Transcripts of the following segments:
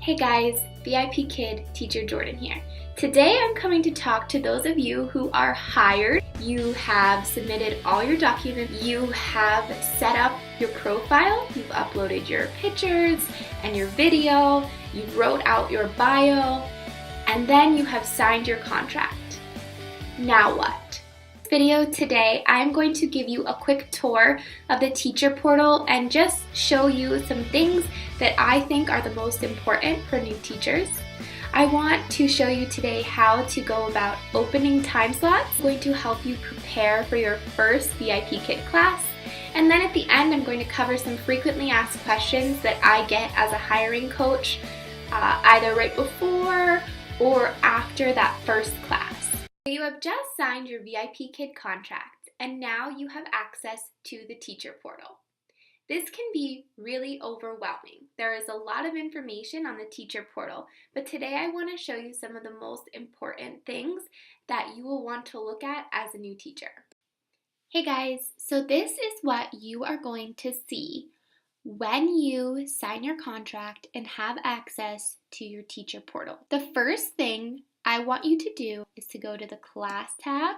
Hey guys, VIPKID Teacher Jordan here. Today I'm coming to talk to those of you who are hired. You have submitted all your documents, you have set up your profile, you've uploaded your pictures and your video, you wrote out your bio, and then you have signed your contract. Now what? Video today, I'm going to give you a quick tour of the teacher portal and just show you some things that I think are the most important for new teachers. I want to show you today how to go about opening time slots. I'm going to help you prepare for your first VIPKID class. And then at the end, I'm going to cover some frequently asked questions that I get as a hiring coach, either right before or after that first class. You have just signed your VIPKID contract and now you have access to the teacher portal. This can be really overwhelming. There is a lot of information on the teacher portal, but today I want to show you some of the most important things that you will want to look at as a new teacher. Hey guys, so this is what you are going to see when you sign your contract and have access to your teacher portal. The first thing I want you to do is to go to the class tab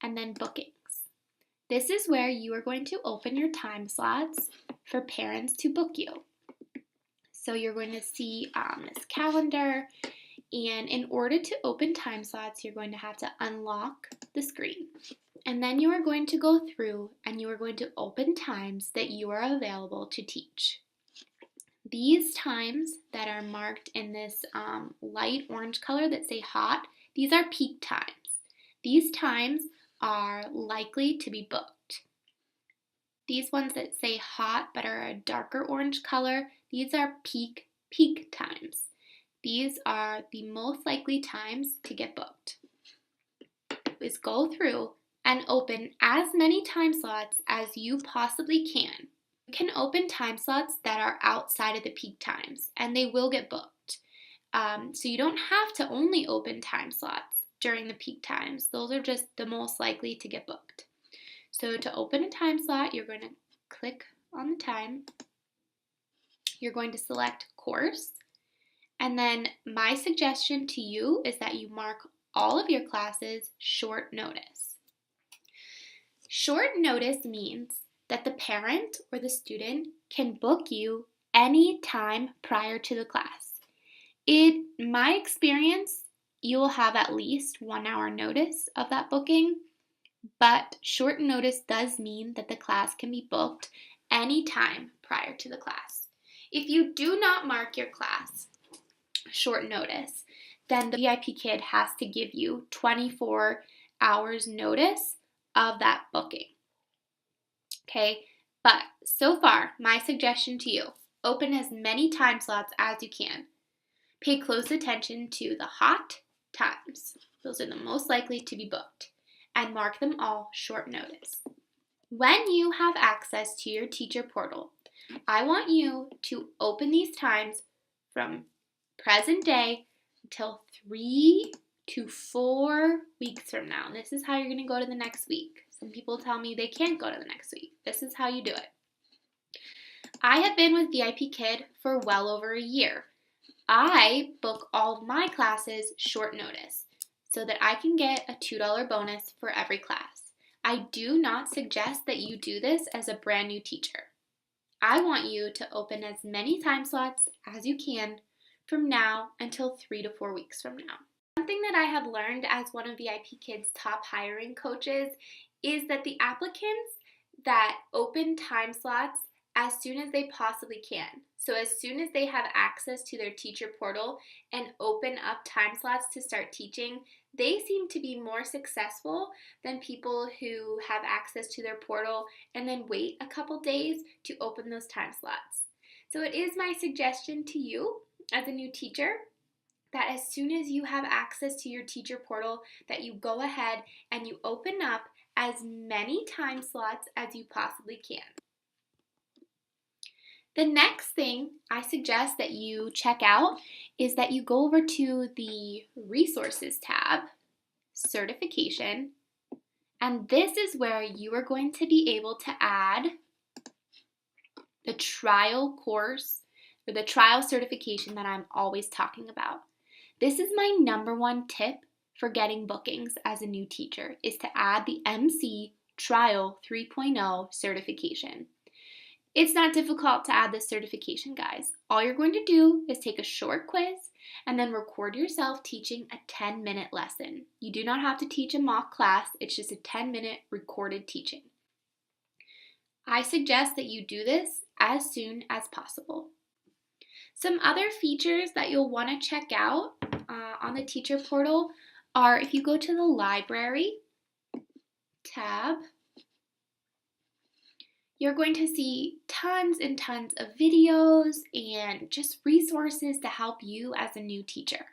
and then bookings. This is where you are going to open your time slots for parents to book you. So you're going to see this calendar, and in order to open time slots, you're going to have to unlock the screen. And then you are going to go through and you are going to open times that you are available to teach. These times that are marked in this light orange color that say hot, these are peak times. These times are likely to be booked. These ones that say hot but are a darker orange color, these are peak times. These are the most likely times to get booked. Is go through and open as many time slots as you possibly can. You can open time slots that are outside of the peak times and they will get booked. So you don't have to only open time slots during the peak times. Those are just the most likely to get booked. So to open a time slot, you're going to click on the time. You're going to select course. And then my suggestion to you is that you mark all of your classes short notice. Short notice means that the parent or the student can book you any time prior to the class. In my experience, you will have at least 1 hour notice of that booking, but short notice does mean that the class can be booked any time prior to the class. If you do not mark your class short notice, then the VIPKID has to give you 24 hours notice of that booking. Okay, but so far, my suggestion to you, open as many time slots as you can. Pay close attention to the hot times. Those are the most likely to be booked, and mark them all short notice. When you have access to your teacher portal, I want you to open these times from present day until 3 to 4 weeks from now. This is how you're going to go to the next week. Some people tell me they can't go to the next week. This is how you do it. I have been with VIPKID for well over a year. I book all of my classes short notice so that I can get a $2 bonus for every class. I do not suggest that you do this as a brand new teacher. I want you to open as many time slots as you can from now until 3 to 4 weeks from now. Something that I have learned as one of VIPKID's top hiring coaches is that the applicants that open time slots as soon as they possibly can. So as soon as they have access to their teacher portal and open up time slots to start teaching, they seem to be more successful than people who have access to their portal and then wait a couple days to open those time slots. So it is my suggestion to you as a new teacher that as soon as you have access to your teacher portal, that you go ahead and you open up as many time slots as you possibly can. The next thing I suggest that you check out is that you go over to the Resources tab, Certification, and this is where you are going to be able to add the trial course or the trial certification that I'm always talking about. This is my number one tip for getting bookings as a new teacher, is to add the MC Trial 3.0 certification. It's not difficult to add this certification, guys. All you're going to do is take a short quiz and then record yourself teaching a 10-minute lesson. You do not have to teach a mock class, it's just a 10-minute recorded teaching. I suggest that you do this as soon as possible. Some other features that you'll want to check out on the teacher portal are if you go to the library tab, you're going to see tons and tons of videos and just resources to help you as a new teacher.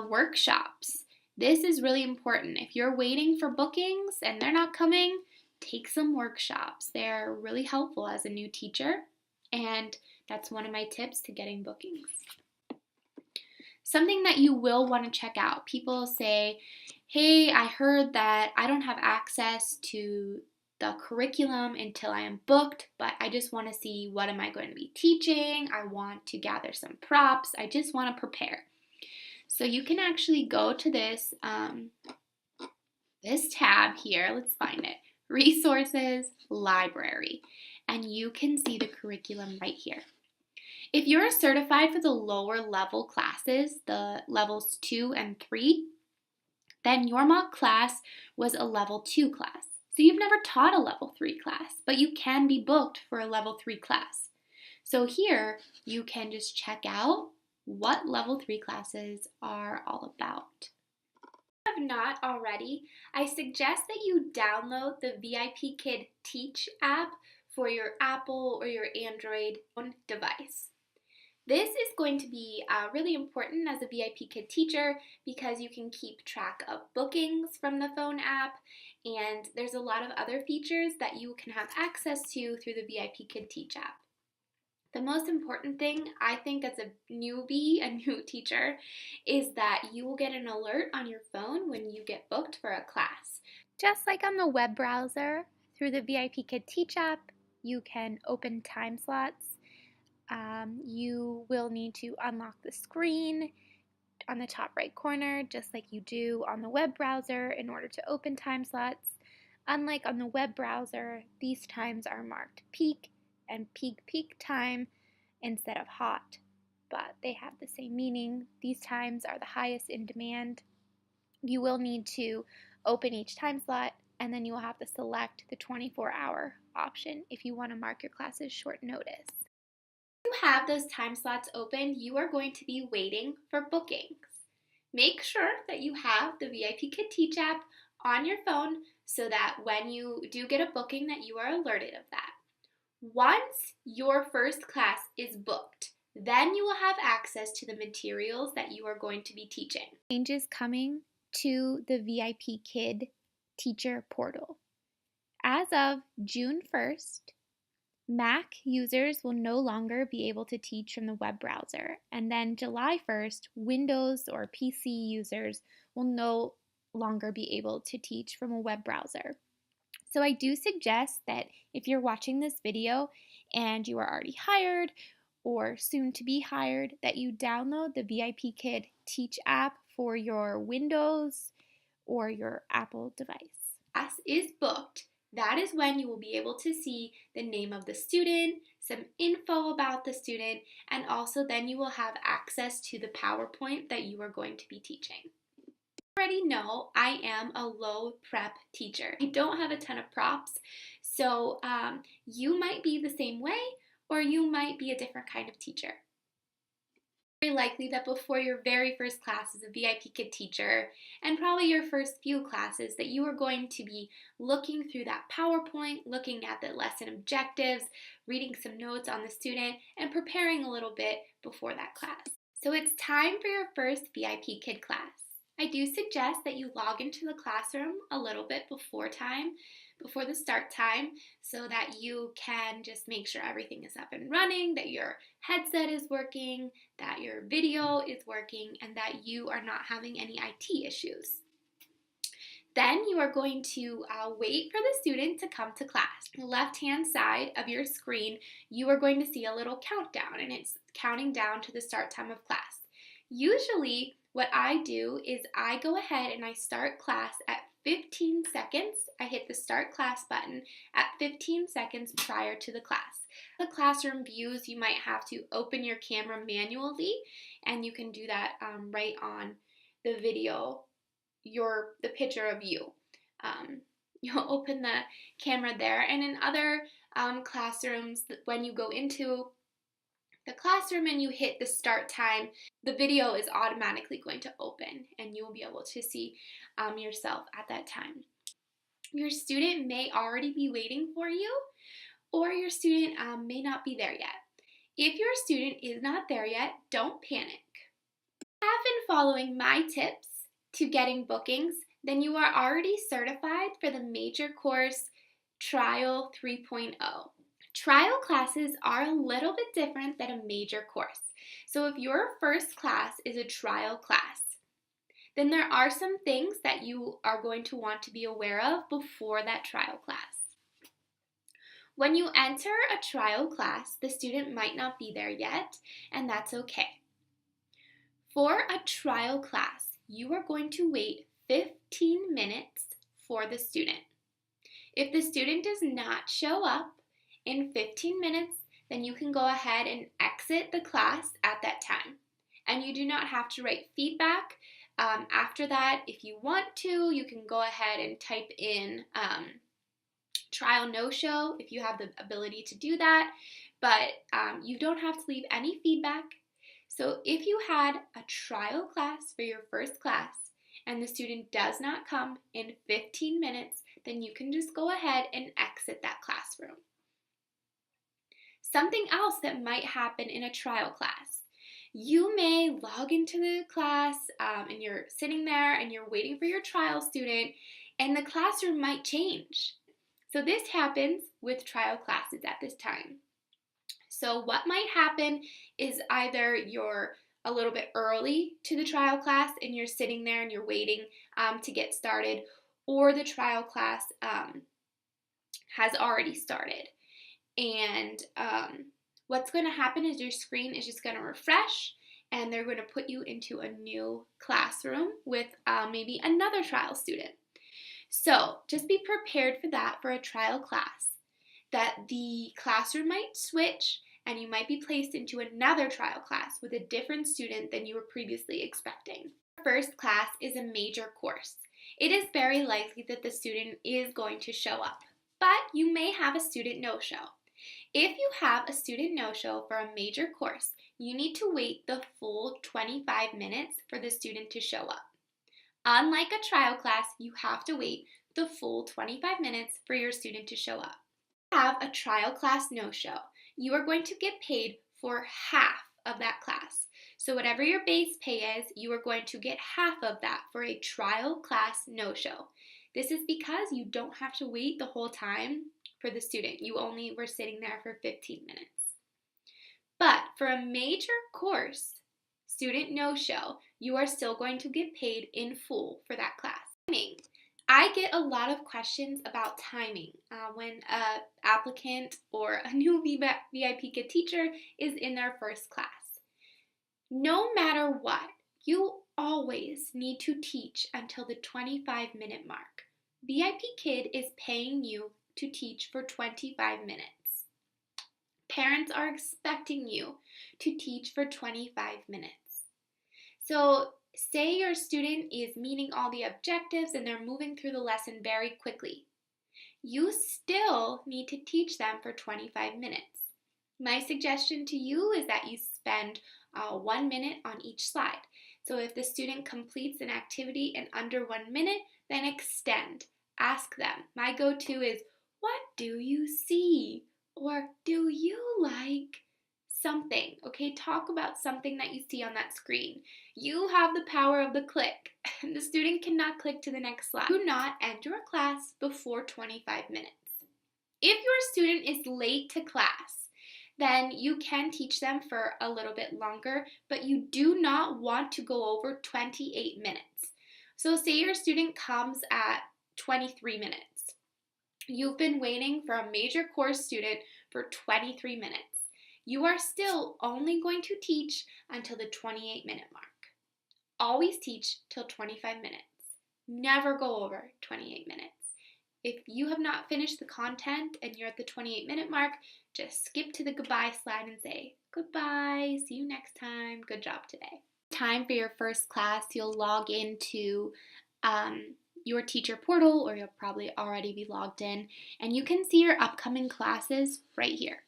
Workshops. This is really important. If you're waiting for bookings and they're not coming, take some workshops. They're really helpful as a new teacher, and that's one of my tips to getting bookings. Something that you will want to check out. People say, hey, I heard that I don't have access to the curriculum until I am booked, but I just want to see what am I going to be teaching. I want to gather some props. I just want to prepare. So you can actually go to this tab here. Let's find it. Resources, Library. And you can see the curriculum right here. If you're certified for the lower level classes, the levels 2 and 3, then your mock class was a level 2 class. So you've never taught a level 3 class, but you can be booked for a level 3 class. So here you can just check out what level 3 classes are all about. If you have not already, I suggest that you download the VIPKID Teach app for your Apple or your Android phone device. This is going to be really important as a VIPKID teacher because you can keep track of bookings from the phone app, and there's a lot of other features that you can have access to through the VIPKID Teach app. The most important thing, I think, as a newbie, a new teacher, is that you will get an alert on your phone when you get booked for a class. Just like on the web browser, through the VIPKID Teach app, you can open time slots. You will need to unlock the screen on the top right corner, just like you do on the web browser in order to open time slots. Unlike on the web browser, these times are marked peak and peak time instead of hot, but they have the same meaning. These times are the highest in demand. You will need to open each time slot, and then you will have to select the 24-hour option if you want to mark your classes short notice. If you have those time slots open, you are going to be waiting for bookings. Make sure that you have the VIPKID Teach app on your phone so that when you do get a booking that you are alerted of that. Once your first class is booked, then you will have access to the materials that you are going to be teaching. Changes coming to the VIPKID teacher portal. As of June 1st, Mac users will no longer be able to teach from the web browser, and then July 1st, Windows or PC users will no longer be able to teach from a web browser. So I do suggest that if you're watching this video and you are already hired or soon to be hired, that you download the VIPKID Teach app for your Windows or your Apple device. Class is booked. That is when you will be able to see the name of the student, some info about the student, and also then you will have access to the PowerPoint that you are going to be teaching. You already know I am a low prep teacher. I don't have a ton of props, so you might be the same way or you might be a different kind of teacher. Very likely that before your very first class as a VIPKID teacher, and probably your first few classes, that you are going to be looking through that PowerPoint, looking at the lesson objectives, reading some notes on the student, and preparing a little bit before that class. So it's time for your first VIPKID class. I do suggest that you log into the classroom a little bit before the start time, so that you can just make sure everything is up and running, that your headset is working, that your video is working, and that you are not having any IT issues. Then you are going to wait for the student to come to class. The left-hand side of your screen, you are going to see a little countdown, and it's counting down to the start time of class. Usually, what I do is I go ahead and I start class at 15 seconds. I hit the start class button at 15 seconds prior to the class. The classroom views, you might have to open your camera manually, and you can do that right on the video, the picture of you. You'll open the camera there, and in other classrooms, when you go into the classroom and you hit the start time, the video is automatically going to open and you will be able to see yourself at that time. Your student may already be waiting for you, or your student may not be there yet. If your student is not there yet, don't panic. If you have been following my tips to getting bookings, then you are already certified for the major course Trial 3.0. Trial classes are a little bit different than a major course. So if your first class is a trial class, then there are some things that you are going to want to be aware of before that trial class. When you enter a trial class, the student might not be there yet, and that's okay. For a trial class, you are going to wait 15 minutes for the student. If the student does not show up in 15 minutes, then you can go ahead and exit the class at that time. And you do not have to write feedback. After that, if you want to, you can go ahead and type in trial no-show if you have the ability to do that, but you don't have to leave any feedback. So if you had a trial class for your first class and the student does not come in 15 minutes, then you can just go ahead and exit that classroom. Something else that might happen in a trial class. You may log into the class and you're sitting there and you're waiting for your trial student, and the classroom might change. So this happens with trial classes at this time. So what might happen is either you're a little bit early to the trial class and you're sitting there and you're waiting to get started, or the trial class has already started. And what's going to happen is your screen is just going to refresh and they're going to put you into a new classroom with maybe another trial student. So just be prepared for that for a trial class, that the classroom might switch and you might be placed into another trial class with a different student than you were previously expecting. First class is a major course. It is very likely that the student is going to show up, but you may have a student no-show. If you have a student no-show for a major course, you need to wait the full 25 minutes for the student to show up. Unlike a trial class, you have to wait the full 25 minutes for your student to show up. If you have a trial class no-show, you are going to get paid for half of that class. So whatever your base pay is, you are going to get half of that for a trial class no-show. This is because you don't have to wait the whole time for the student. You only were sitting there for 15 minutes. But for a major course student no-show, you are still going to get paid in full for that class. Timing. I get a lot of questions about timing when an applicant or a new VIPKID teacher is in their first class. No matter what, you always need to teach until the 25-minute mark. VIPKID is paying you to teach for 25 minutes. Parents are expecting you to teach for 25 minutes. So say your student is meeting all the objectives and they're moving through the lesson very quickly. You still need to teach them for 25 minutes. My suggestion to you is that you spend 1 minute on each slide. So if the student completes an activity in under 1 minute, then extend. Ask them. My go-to is, what do you see? Or do you like something? Okay, talk about something that you see on that screen. You have the power of the click. The student cannot click to the next slide. Do not enter a class before 25 minutes. If your student is late to class, then you can teach them for a little bit longer, but you do not want to go over 28 minutes. So say your student comes at 23 minutes. You've been waiting for a major course student for 23 minutes. You are still only going to teach until the 28-minute mark. Always teach till 25 minutes. Never go over 28 minutes. If you have not finished the content and you're at the 28-minute mark, just skip to the goodbye slide and say, goodbye, see you next time, good job today. Time for your first class, you'll log into your teacher portal, or you'll probably already be logged in, and you can see your upcoming classes right here.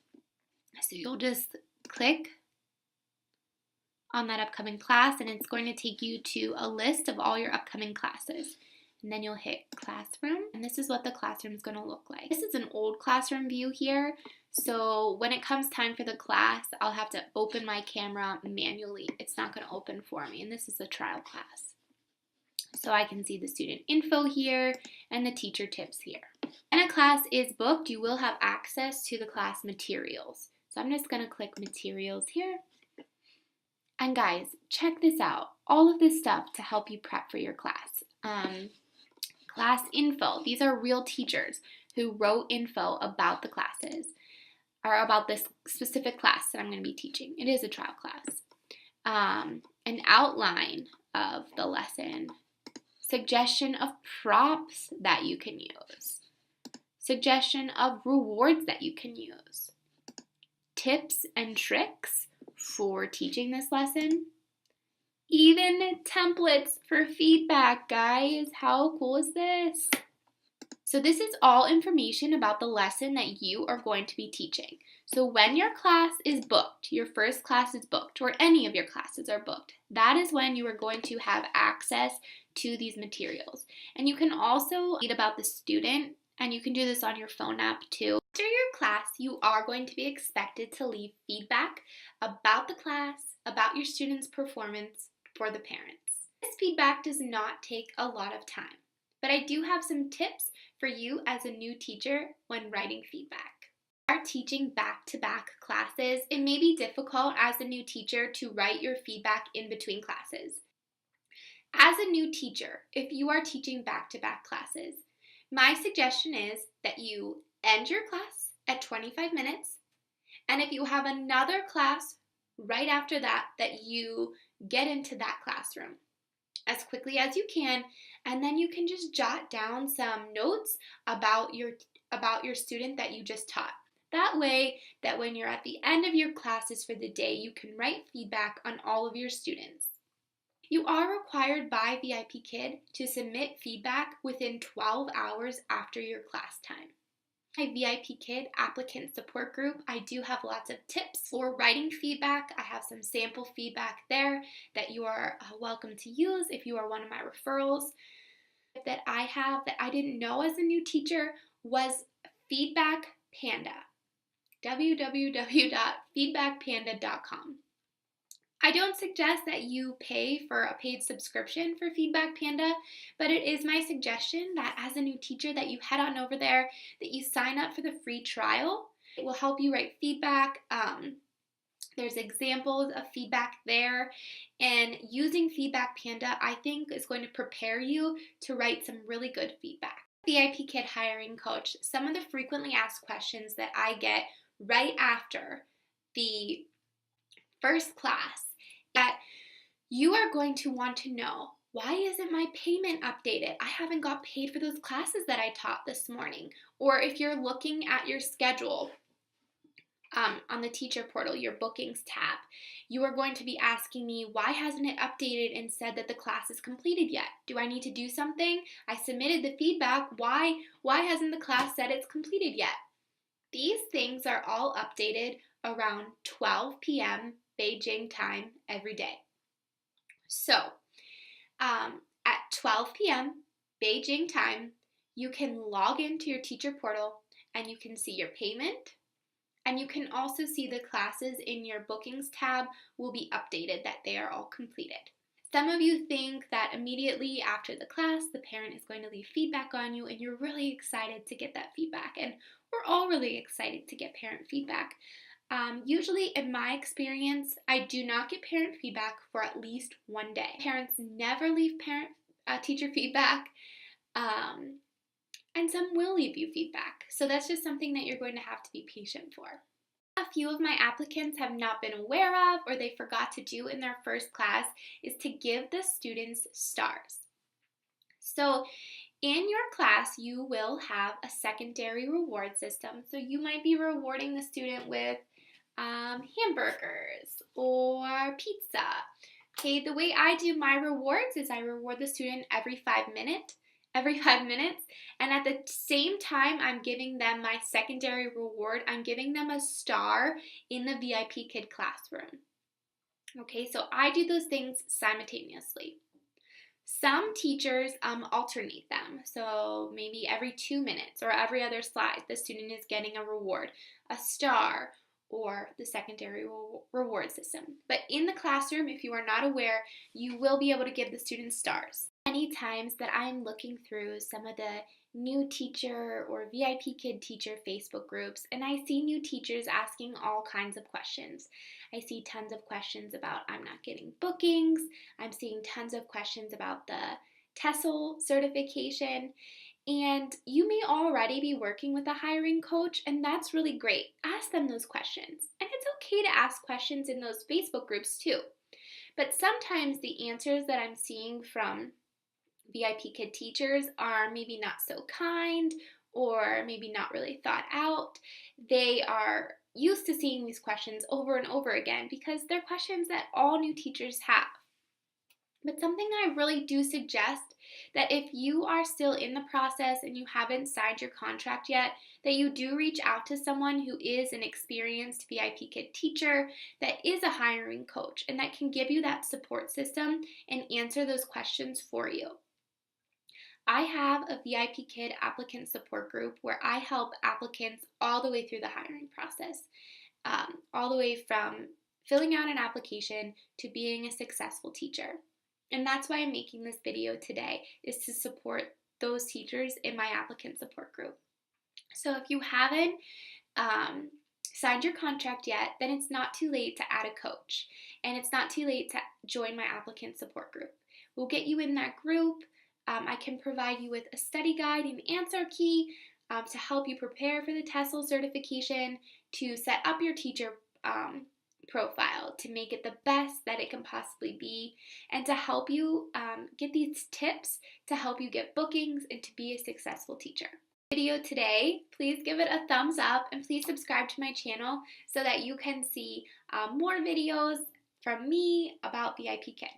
So you'll just click on that upcoming class and it's going to take you to a list of all your upcoming classes. And then you'll hit classroom, and this is what the classroom is going to look like. This is an old classroom view here, so when it comes time for the class, I'll have to open my camera manually. It's not going to open for me, and this is a trial class. So I can see the student info here and the teacher tips here. When a class is booked, you will have access to the class materials. So I'm just going to click materials here. And guys, check this out. All of this stuff to help you prep for your class. Class info. These are real teachers who wrote info about the classes, or about this specific class that I'm going to be teaching. It is a trial class. An outline of the lesson. Suggestion of props that you can use. Suggestion of rewards that you can use. Tips and tricks for teaching this lesson. Even templates for feedback, guys. How cool is this? So this is all information about the lesson that you are going to be teaching. So when your class is booked, your first class is booked, or any of your classes are booked, that is when you are going to have access to these materials. And you can also read about the student, and you can do this on your phone app too. After your class, you are going to be expected to leave feedback about the class, about your student's performance for the parents. This feedback does not take a lot of time, but I do have some tips for you as a new teacher when writing feedback. When you are teaching back-to-back classes, it may be difficult as a new teacher to write your feedback in between classes. As a new teacher, if you are teaching back-to-back classes, my suggestion is that you end your class at 25 minutes, and if you have another class right after that, that you get into that classroom as quickly as you can, and then you can just jot down some notes about your student that you just taught. That way, that when you're at the end of your classes for the day, you can write feedback on all of your students. You are required by VIPKID to submit feedback within 12 hours after your class time. My VIPKID applicant support group, I do have lots of tips for writing feedback. I have some sample feedback there that you are welcome to use if you are one of my referrals. That I have that I didn't know as a new teacher was Feedback Panda. www.feedbackpanda.com. I don't suggest that you pay for a paid subscription for Feedback Panda, but it is my suggestion that as a new teacher that you head on over there, that you sign up for the free trial. It will help you write feedback. There's examples of feedback there, and using Feedback Panda, I think, is going to prepare you to write some really good feedback. VIPKID hiring coach, some of the frequently asked questions that I get right after the first class that you are going to want to know, why isn't my payment updated? I haven't got paid for those classes that I taught this morning. Or if you're looking at your schedule on the teacher portal, your bookings tab, you are going to be asking me, why hasn't it updated and said that the class is completed yet? Do I need to do something? I submitted the feedback. Why hasn't the class said it's completed yet? These things are all updated around 12 p.m. Beijing time every day. So at 12 p.m. Beijing time, you can log into your teacher portal and you can see your payment, and you can also see the classes in your bookings tab will be updated that they are all completed. Some of you think that immediately after the class, the parent is going to leave feedback on you and you're really excited to get that feedback, and we're all really excited to get parent feedback. Usually, in my experience, I do not get parent feedback for at least one day. Parents never leave teacher feedback, and some will leave you feedback. So that's just something that you're going to have to be patient for. A few of my applicants have not been aware of or they forgot to do in their first class is to give the students stars. So in your class, you will have a secondary reward system. So you might be rewarding the student with hamburgers or pizza. Okay, the way I do my rewards is I reward the student every 5 minutes, and at the same time I'm giving them my secondary reward, I'm giving them a star in the VIPKID classroom. Okay, so I do those things simultaneously. Some teachers alternate them, so maybe every 2 minutes or every other slide the student is getting a reward, a star, or the secondary reward system. But in the classroom, if you are not aware, you will be able to give the students stars. Many times that I'm looking through some of the new teacher or VIPKID teacher Facebook groups, and I see new teachers asking all kinds of questions. I see tons of questions about I'm not getting bookings. I'm seeing tons of questions about the TESOL certification. And you may already be working with a hiring coach, and that's really great. Ask them those questions. And it's okay to ask questions in those Facebook groups too. But sometimes the answers that I'm seeing from VIPKID teachers are maybe not so kind or maybe not really thought out. They are used to seeing these questions over and over again because they're questions that all new teachers have. But something I really do suggest that if you are still in the process and you haven't signed your contract yet, that you do reach out to someone who is an experienced VIPKID teacher that is a hiring coach and that can give you that support system and answer those questions for you. I have a VIPKID applicant support group where I help applicants all the way through the hiring process, all the way from filling out an application to being a successful teacher. And that's why I'm making this video today, is to support those teachers in my applicant support group. So if you haven't signed your contract yet, then it's not too late to add a coach. And it's not too late to join my applicant support group. We'll get you in that group. I can provide you with a study guide and answer key to help you prepare for the TESOL certification, to set up your teacher profile, to make it the best that it can possibly be, and to help you get these tips to help you get bookings and to be a successful teacher. Video today, please give it a thumbs up and please subscribe to my channel so that you can see more videos from me about VIPKID.